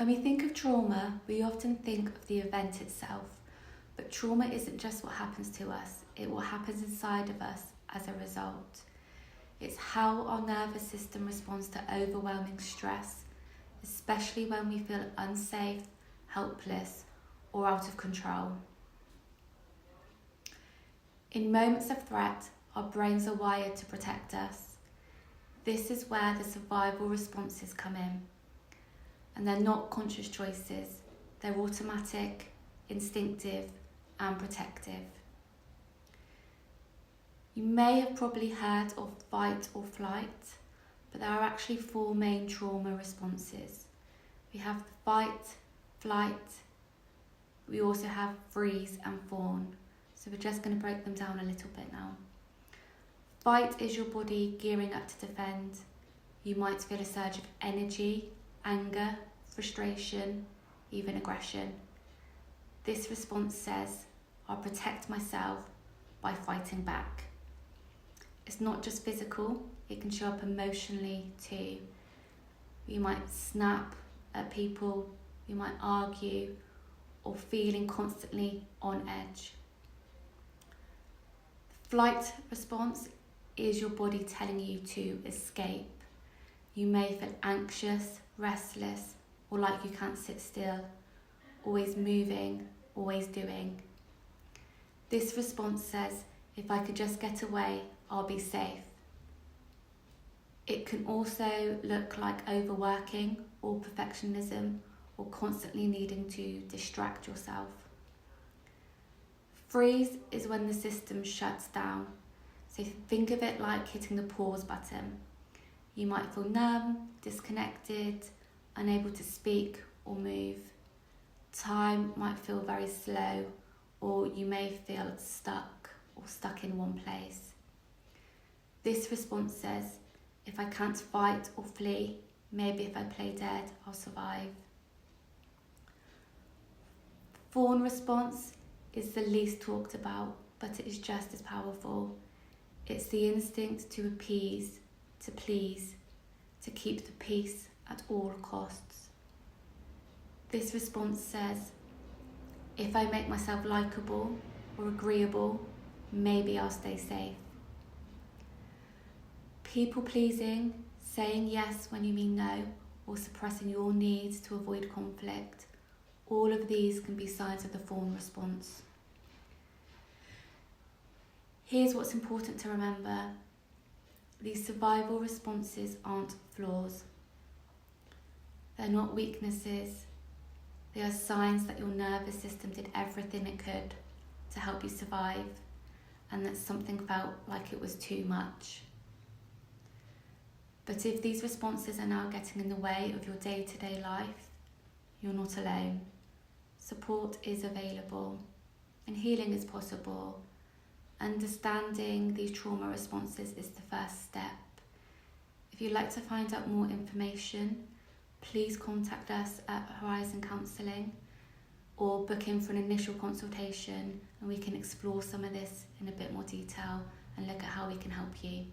When we think of trauma, we often think of the event itself, but trauma isn't just what happens to us, it's what happens inside of us as a result. It's how our nervous system responds to overwhelming stress, especially when we feel unsafe, helpless, or out of control. In moments of threat, our brains are wired to protect us. This is where the survival responses come in. And they're not conscious choices, they're automatic, instinctive, and protective. You may have probably heard of fight or flight, but there are actually 4 main trauma responses. We have the fight, flight, we also have freeze and fawn. So we're just going to break them down a little bit now. Fight is your body gearing up to defend. You might feel a surge of energy, anger, frustration, even aggression. This response says, I'll protect myself by fighting back. It's not just physical, it can show up emotionally too. You might snap at people, you might argue, or feeling constantly on edge. Flight response is your body telling you to escape. You may feel anxious, restless, or like you can't sit still, always moving, always doing. This response says, if I could just get away, I'll be safe. It can also look like overworking or perfectionism or constantly needing to distract yourself. Freeze is when the system shuts down. So think of it like hitting the pause button. You might feel numb, disconnected, unable to speak or move. Time might feel very slow, or you may feel stuck in one place. This response says, if I can't fight or flee, maybe if I play dead, I'll survive. Fawn response is the least talked about, but it is just as powerful. It's the instinct to appease, to please, to keep the peace at all costs. This response says, if I make myself likeable or agreeable, maybe I'll stay safe. People pleasing, saying yes when you mean no, or suppressing your needs to avoid conflict, all of these can be signs of the fawn response. Here's what's important to remember. These survival responses aren't flaws. They're not weaknesses. They are signs that your nervous system did everything it could to help you survive, and that something felt like it was too much. But if these responses are now getting in the way of your day-to-day life, you're not alone. Support is available, and healing is possible. Understanding these trauma responses is the first step. If you'd like to find out more information, please contact us at Horizon Counselling or book in for an initial consultation, and we can explore some of this in a bit more detail and look at how we can help you.